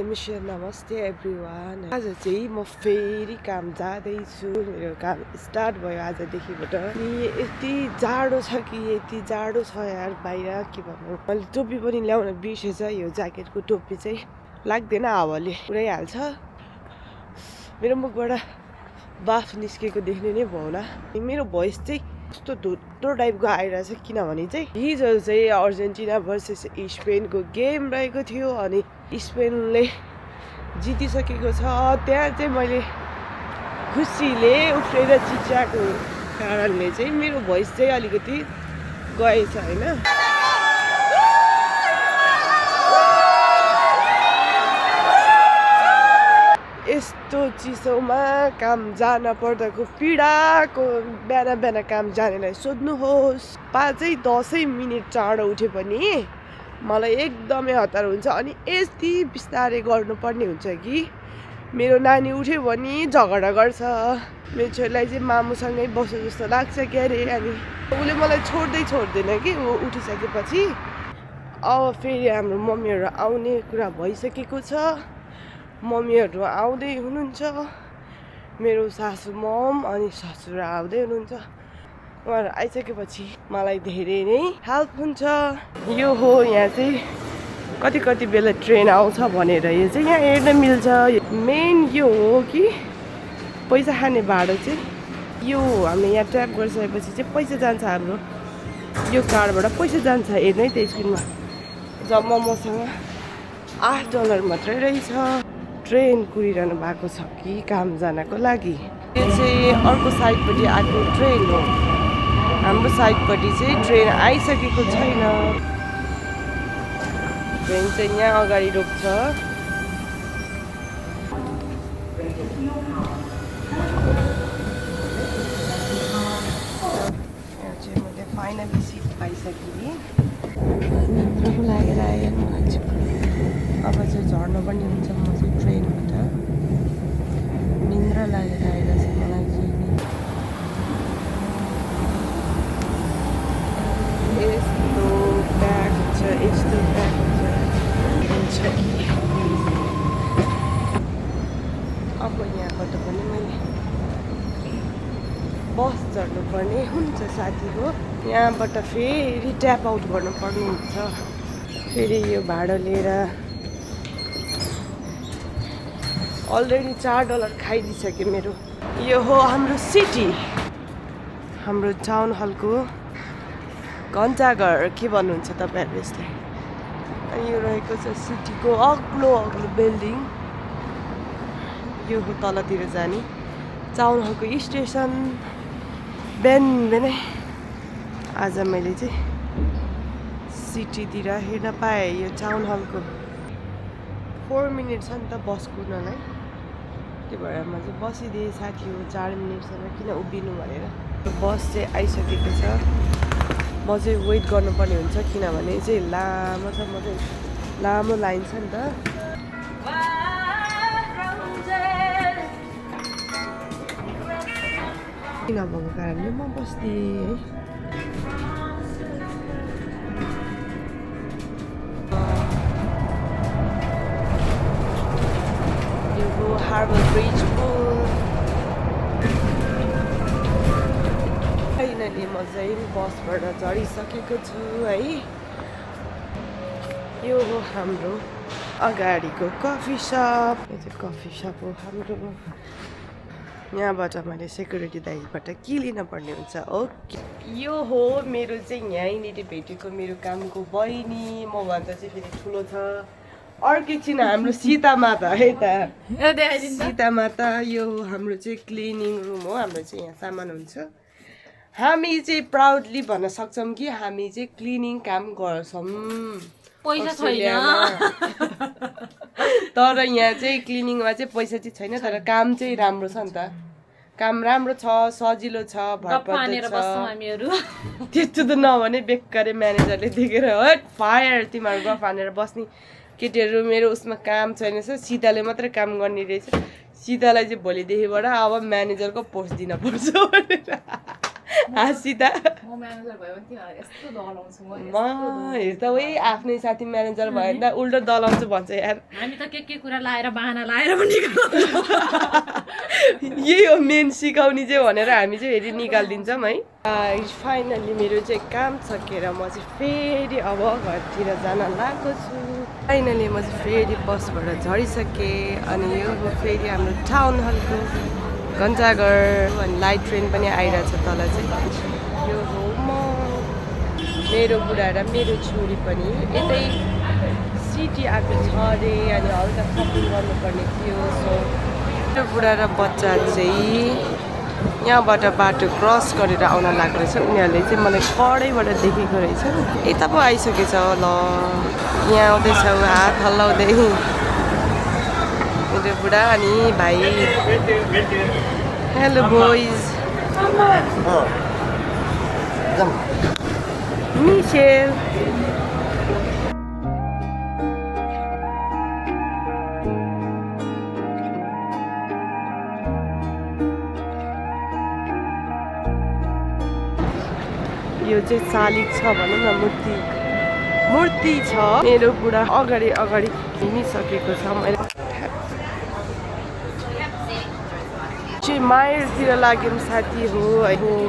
Mission नमस्ते everyone. आज चाहिँ म फेरि काम जाँदैछु। मेरो काम स्टार्ट भयो आजदेखिबाट। यति जाडो छ कि यति जाडो छ यार बाहिर, के भन्नु। मैले टोपी पनि ल्याउन बिर्सेछ। यो ज्याकेटको टोपी चाहिँ लाग्दैन, हावाले उडाइहाल्छ। मेरो मुखबाट बाफ निस्केको देख्ने नै भयो होला। मेरो भोइस चाहिँ कस्तो धुत्रो टाइपको आइरहेछ, किनभने चाहिँ हिजो चाहिँ अर्जेन्टिना भर्सेस स्पेनको गेम रहेको थियो अनि स्पेनले जितिसकेको छ। त्यहाँ चाहिँ मैले खुसीले उफ्रेर चिच्याएको कारणले चाहिँ मेरो भोइस चाहिँ अलिकति गएछ होइन। यस्तो चिसोमा काम जान पर्दाको पीडाको बिहान बिहान काम जानेलाई सोध्नुहोस्। 5-10 मिनट चाँडो उठे पनि मलाई एकदमै हतार हुन्छ अनि यति बिस्तारै गर्नुपर्ने हुन्छ कि मेरो नानी उठ्यो भने झगडा गर्छ। मेरो छोरीलाई चाहिँ मामुसँगै बस्यो जस्तो लाग्छ क्यारे। अनि उसले मलाई छोड्दैन कि ऊ उठिसकेपछि। अब फेरि हाम्रो मम्मीहरू आउने कुरा भइसकेको छ। मम्मीहरू आउँदै हुनुहुन्छ, मेरो सासू मम अनि ससुरा आउँदै हुनुहुन्छ। उहाँहरू आइसकेपछि मलाई धेरै नै हेल्प हुन्छ। यो हो यहाँ चाहिँ कति बेला ट्रेन आउँछ भनेर यो चाहिँ यहाँ हेर्न मिल्छ। मेन यो हो कि पैसा खाने भाडा चाहिँ यो हामीले यहाँ ट्याप गरिसकेपछि चाहिँ पैसा जान्छ। हाम्रो यो कार्डबाट पैसा जान्छ। हेर्नु है त्यो स्क्रिनमा जम्मा मसँग $8 मात्रै रहेछ। ट्रेन कुरिरहनु भएको छ कि काम जानको लागि। यो चाहिँ अर्को साइडपट्टि आएको ट्रेन हो। हाम्रो साइडपट्टि चाहिँ ट्रेन आइसकेको छैन। ट्रेन चाहिँ यहाँ अगाडि रोक्छ। यहाँ चाहिँ मैले फाइनली सिट पाइसकेँ। निन्द्रा लागेर आयो मलाई चाहिँ। अब चाहिँ झर्नु पनि हुन्छ। म चाहिँ ट्रेनबाट निन्द्रा लागेर आइरहेछ मलाई चाहिँ। यस्तो प्याक हुन्छ कि अब यहाँबाट पनि मैले बस झर्नुपर्ने हुन्छ साथी हो। यहाँबाट फेरि ट्याप आउट गर्नुपर्ने हुन्छ। फेरि यो भाडा लिएर अलरेडी $4 खाइदिइसक्यो मेरो। यो हो हाम्रो सिटी, हाम्रो टाउन हलको घन्टाघर के भन्नुहुन्छ तपाईँहरू यसलाई। अनि यो रहेको छ सिटीको अग्लो बिल्डिङ। यो हो तलतिर जाने टाउन हलको स्टेसन। बिहानै आज मैले चाहिँ सिटीतिर हेर्न पाएँ। यो टाउन हलको 4 मिनट छ नि त बस कुद्नलाई। त्यो भएर म चाहिँ बसिदिएँ साथी हो 4 मिनटसम्म किन उभिनु भनेर। बस चाहिँ आइसकेको छ। म चाहिँ वेट गर्नुपर्ने हुन्छ किनभने चाहिँ लामो छ। म चाहिँ लामो लाइन छ नि त। किन भएको कारणले म बस्दिएँ है। हार्बर ब्रिज पुल। फाइनली म चाहिँ बसबाट चढिसकेको छु है। यो हो हाम्रो अगाडिको कफी सप। यो चाहिँ कफी सप हो हाम्रो। यहाँबाट मैले सेक्युरिटी दाइबाट के लिन पर्ने हुन्छ। ओके, यो हो मेरो चाहिँ यहीँनिर भेटेको मेरो कामको बहिनी। मभन्दा चाहिँ फेरि ठुलो छ। अर्कै हाम्रो सीता माता है त। सीता माता। यो हाम्रो चाहिँ क्लिनिङ रुम हो। हाम्रो चाहिँ यहाँ सामान हुन्छ। हामी चाहिँ प्राउडली भन्न सक्छौँ कि हामी चाहिँ क्लिनिङ काम गर्छौँ। पैसा छैन तर यहाँ चाहिँ क्लिनिङमा चाहिँ पैसा चाहिँ छैन, तर काम चाहिँ राम्रो छ नि त। काम राम्रो छ, सजिलो छ, त्यस्तो त नभने बेकारै म्यानेजरले देखेर हट फायर तिमीहरू गफ हानेर बस्ने केटीहरू मेरो उसमा काम छैन। सीताले मात्रै काम गर्ने रहेछ। सीतालाई चाहिँ भोलिदेखिबाट अब म्यानेजरको पोस्ट दिन पर्छ भनेर हाँसिता म म्यानेजर भयो भने तिमीहरू यस्तो दलाउँछु म म हेर्दा उही आफ्नै साथी म्यानेजर भयो भने त उल्टो दलाउँछु भन्छ यार हामी त के कुरा लाएर बाहना लाएर पनि यही हो मेन सिकाउने चाहिँ भनेर हामी चाहिँ फेरि निकालिदिन्छौँ है फाइनल्ली मेरो चाहिँ काम सकेर म चाहिँ फेरि अब घरतिर जान लागेको छु फाइनल्ली म चाहिँ फेरि बसबाट झरिसकेँ अनि यो हो फेरि हाम्रो टाउन हलको घन्टाघर अनि लाइट ट्रेन पनि आइरहेछ तल चाहिँ यो हो म मेरो बुढा र मेरो छोरी पनि यतै सिटी आएको छ अरे अनि हल्का सपिङ गर्नुपर्ने थियो सो मेरो बुढा र बच्चा चाहिँ यहाँबाट बाटो क्रस गरेर आउन लाग्दो रहेछ उनीहरूले चाहिँ मलाई कडेबाट देखेको रहेछ यता पो आइसकेछ ल यहाँ आउँदैछौ हात हल्लाउँदै मेरो बुढा अनि भाइ हेलो बोइज मिसेल यो चाहिँ शालिग छ भनौँ न मूर्ति छ मेरो बुढा अगाडि हिँडिसकेको छ मैले चाहिँ मायरतिर लाग्यौँ साथी हो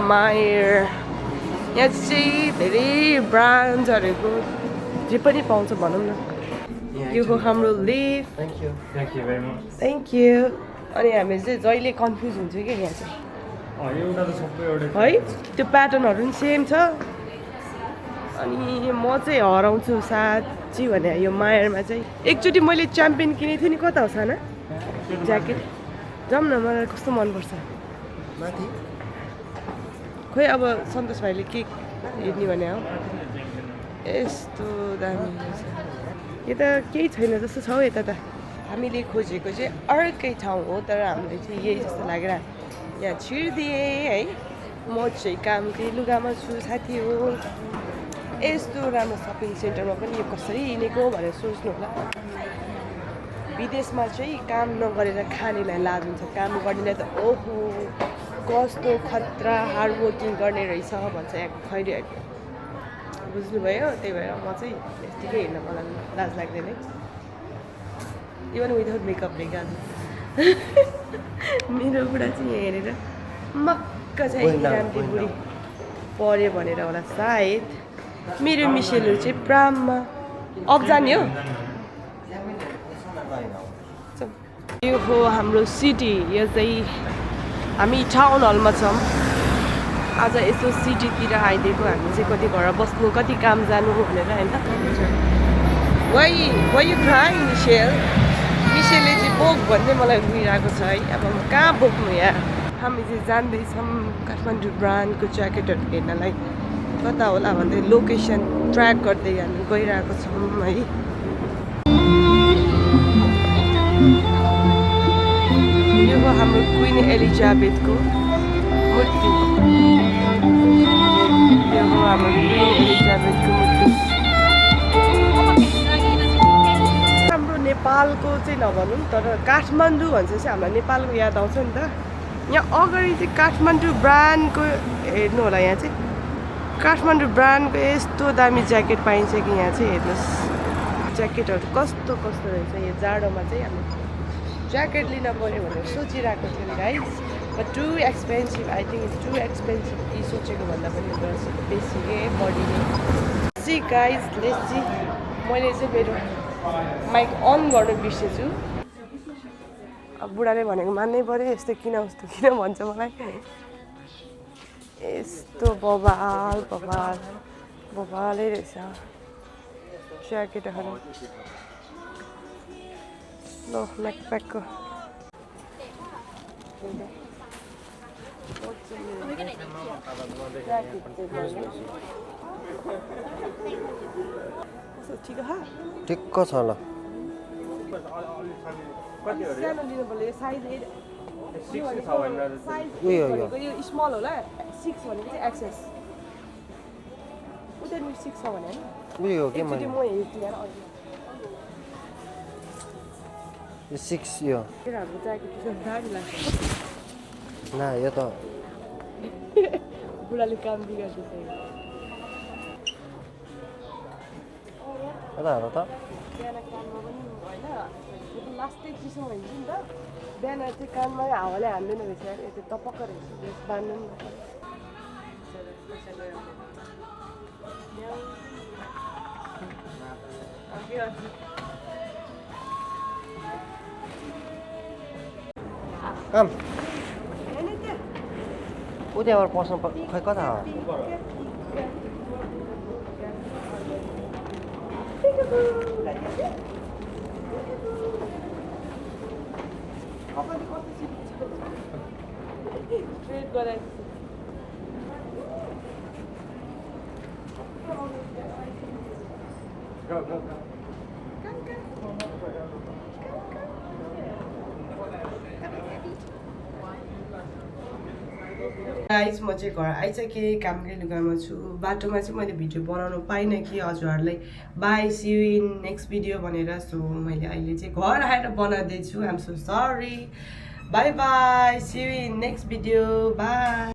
मायर यहाँ चाहिँ धेरै ब्रान्ड्सहरूको जे पनि पाउँछ भनौँ न यो हो हाम्रो लिफ्ट थ्याङ्क यू अनि हामी चाहिँ जहिले कन्फ्युज हुन्छ क्या यहाँ चाहिँ है त्यो प्याटर्नहरू पनि सेम छ अनि म चाहिँ हराउँछु साँच्ची भने यो मायरमा चाहिँ एकचोटि मैले च्याम्पियन किनेको थिएँ नि कता हो साना ज्याकेट जाउँ न मलाई कस्तो मनपर्छ खोइ अब सन्तोष भाइले के हेर्ने भने हो यस्तो दामी रहेछ यता केही छैन जस्तो छ हौ यता त हामीले खोजेको चाहिँ अर्कै ठाउँ हो तर हामीले चाहिँ यही जस्तो लागेर यहाँ छिर्दिएँ है म चाहिँ कामकै लुगामा छु साथी हो यस्तो राम्रो सपिङ सेन्टरमा पनि यो कसरी हिँडेको भनेर सोच्नु होला विदेशमा चाहिँ काम नगरेर खानेलाई लाज हुन्छ काम गर्नेलाई त ओहो कस्तो खतरा हार्ड वर्किङ गर्ने रहेछ भन्छ यहाँ खैरी बुझ्नुभयो त्यही भएर म चाहिँ यतिकै हिँड्न मलाई लाज लाग्दैन इभन विदाउट मेकअप आज मेरो बुढा चाहिँ यहाँ हेरेर मक्क चाहिँ राम्री बुढी पऱ्यो भनेर होला सायद मेरो मिसेलहरू चाहिँ प्राममा अफ जाने हो यो हो हाम्रो सिटी यो चाहिँ हामी टाउन हलमा छौँ आज यसो सिटीतिर आइदिएको हामी चाहिँ कति घर बस्नु कति काम जानु भनेर होइन वाइ यु क्राइङ मिसेलले चाहिँ बोक भन्दै मलाई गइरहेको छ है अब म कहाँ बोक्नु यहाँ हामी चाहिँ जाँदैछौँ काठमाडौँ ब्रान्डको ज्याकेटहरू हेर्नलाई कता होला भन्दै लोकेसन ट्र्याक गर्दै हामी गइरहेको छौँ है यो हो हाम्रो क्विन एलिजाबेथको मूर्ति यो हो हाम्रो क्विन एलिजाबेथको मूर्ति हाम्रो नेपालको चाहिँ नभनौँ तर काठमाडौँ भन्छ चाहिँ हामीलाई नेपालको याद आउँछ नि त यहाँ अगाडि चाहिँ काठमाडौँ ब्रान्डको हेर्नु होला यहाँ चाहिँ काठमाडौँ ब्रान्डको यस्तो दामी ज्याकेट पाइन्छ कि यहाँ चाहिँ हेर्नुहोस् ज्याकेटहरू कस्तो रहेछ यो जाडोमा चाहिँ हामी ज्याकेट लिन पऱ्यो भनेर सोचिरहेको थियौँ guys but to expensive I think it's to expensive कि सोचेको भन्दा पनि बेसी बढी सी गाइस लेट्स सी मैले चाहिँ मेरो माइक अन गर्नु बिर्सेछु अब बुढाले भनेको मान्नै पऱ्यो यस्तो किन उस्तो किन भन्छ मलाई यस्तो बबालै रहेछ ज्याकेटहरू ल ब्याकप्याकको ठिक्क छ ल सानो लिनु पर्यो साइज उयो यो स्मल होला 6 भनेको चाहिँ एक्सेस उता 6 छ भने उयो के म हेर्छु यार अघि यो 6 यो हाम्रो ज्याकेट दामी लाग्छ न यो त बुढाले काम बिगार्दैछ कता हो त बिहान कानमा पनि होइन लास्टै चिसो भइन्छ नि त बिहान चाहिँ कानमा हावाले हान्दैन रहेछ यार यति टपक्क रहेछ बान्नु नि काम ऊ त्यहाँबाट पस्नु खै कता हो ट्रेड गराएको गाइस म चाहिँ घर आइसकेँ कामकै लुगामा छु बाटोमा चाहिँ मैले भिडियो बनाउनु पाइनँ कि हजुरहरूलाई bye see you in next video भनेर सो मैले अहिले चाहिँ घर आएर बनाउँदैछु I am so sorry bye bye see you in next video by